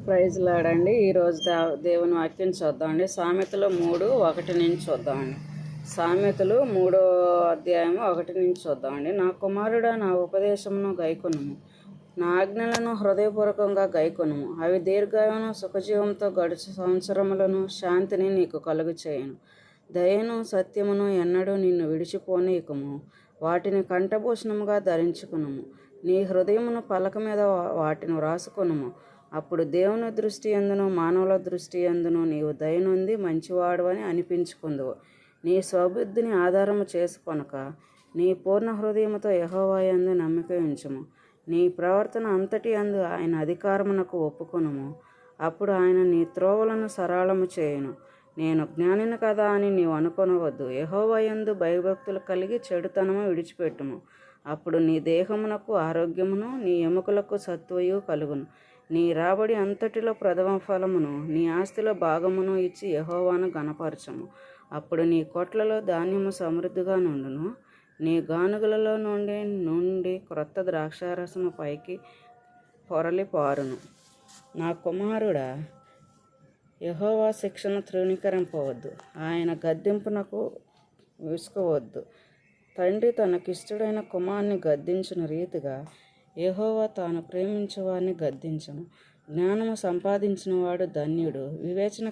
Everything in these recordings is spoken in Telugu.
ప్రైజ్ లాడండి. ఈరోజు దేవుని వాక్యం చూద్దామండి. సామెతలు 3:1 చూద్దామండి. సామెతలు 3వ అధ్యాయము 1 చూద్దామండి. నా కుమారుడా, నా ఉపదేశమును గైకొనుము, నా ఆజ్ఞలను హృదయపూర్వకంగా గైకొనుము. అవి దీర్ఘాయువును సుఖజీవంతో గడుచు సంవత్సరములను శాంతిని నీకు కలుగు చేయను. దయను సత్యమును ఎన్నడూ నిన్ను విడిచిపోనీయకము. వాటిని కంఠభూషణముగా ధరించుకునుము. నీ హృదయమును పలక మీద వాటిని వ్రాసుకొనుము. అప్పుడు దేవుని దృష్టి యందును మానవుల దృష్టి యందును నీవు దయనుంది మంచివాడువని అనిపించుకుందువు. నీ స్వబుద్ధిని ఆధారము చేసుకొనక నీ పూర్ణ హృదయముతో యెహోవా యందు నమ్మిక ఉంచుము. నీ ప్రవర్తన అంతటి యందు ఆయన అధికారమునకు ఒప్పుకొనుము. అప్పుడు ఆయన నీ త్రోవలను సరళము చేయును. నేను జ్ఞానిని కదా అని నీవు అనుకొనవద్దు. యెహోవా యందు భయభక్తులు కలిగి చెడుతనము విడిచిపెట్టుము. అప్పుడు నీ దేహమునకు ఆరోగ్యమును నీ ఎముకలకు సత్వయు కలుగును. నీ రాబడి అంతటిలో ప్రథమ ఫలమును నీ ఆస్తిలో భాగమును ఇచ్చి యెహోవాను గణపరచము. అప్పుడు నీ కొట్లలో ధాన్యము సమృద్ధిగా నుండును. నీ గానుగలలో నుండి క్రొత్త ద్రాక్షారసము పైకి పొరలి పారును. నా కుమారుడా, యెహోవా శిక్షను తృణీకరింపవద్దు, ఆయన గద్దింపునకు విసుకవద్దు. తండ్రి తనకిష్టుడైన కుమారుని గద్దించిన రీతిగా యెహోవా తాను ప్రేమించే వారిని గద్దించును. జ్ఞానము సంపాదించిన వాడు ధన్యుడు, వివేచన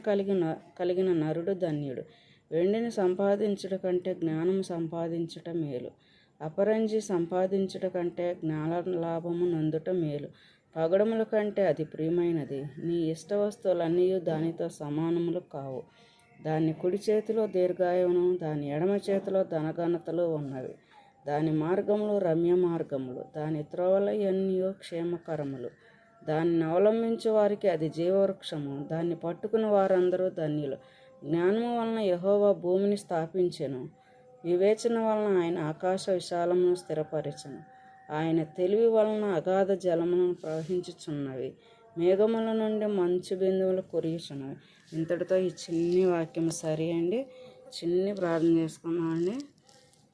కలిగిన నరుడు ధన్యుడు. వెండిని సంపాదించుట కంటే జ్ఞానము సంపాదించుట మేలు. అపరంజి సంపాదించుట కంటే జ్ఞానలాభము నొందుట మేలు. పగడముల కంటే అది ప్రియమైనది. నీ ఇష్ట వస్తువులన్నీ దానితో సమానములు కావు. దాని కుడి చేతిలో దీర్ఘాయువును, దాని ఎడమ చేతిలో ధనఘనతలు ఉన్నవి. దాని మార్గములు రమ్య మార్గములు, దాని త్రోవలన్నీ క్షేమకరములు. దాన్ని అవలంబించే వారికి అది జీవవృక్షము, దాన్ని పట్టుకుని వారందరూ ధన్యులు. జ్ఞానము వలన యెహోవా భూమిని స్థాపించెను, వివేచన వలన ఆయన ఆకాశ విశాలమును స్థిరపరచెను. ఆయన తెలివి వలన అగాధ జలములను ప్రవహించుచున్నవి, మేఘముల నుండి మంచు బిందువులు కురియుచున్నవి. ఇంతటితో ఈ చిన్ని వాక్యం సరి అండి. చిన్ని ప్రార్థన చేసుకున్నామండి.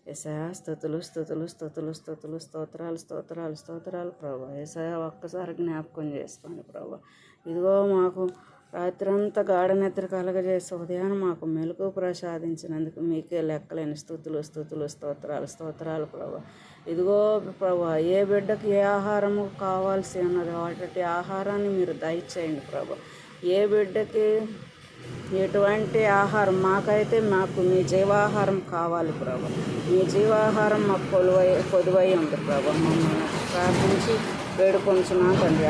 యేసయ్యా, స్తుతులు స్తుతులు స్తుతులు స్తుతులు స్తోత్రాలు స్తోత్రాలు స్తోత్రాలు ప్రభా. యేసయ్యా, ఒక్కసారి జ్ఞాపకం చేసుకోండి ప్రభా. ఇదిగో మాకు రాత్రంతా గాఢ నిద్ర కలగజేసి ఉదయాన్ని మాకు మెలకు ప్రసాదించినందుకు మీకే లెక్కలేని స్తుతులు స్తుతులు స్తోత్రాలు స్తోత్రాలు ప్రభా. ఇదిగో ప్రభా, ఏ బిడ్డకి ఏ ఆహారము కావాల్సి ఉన్నది వాటి ఆహారాన్ని మీరు దయచేయండి ప్రభా. ఏ బిడ్డకి ఎటువంటి ఆహారం, మాకు మీ జీవాహారం కావాలి ప్రభా. మీ జీవాహారం మాకు పొదువై ఉంది ప్రభా. మమ్మల్ని ప్రార్థించి వేడుకొంచున్నాం తండ్రి.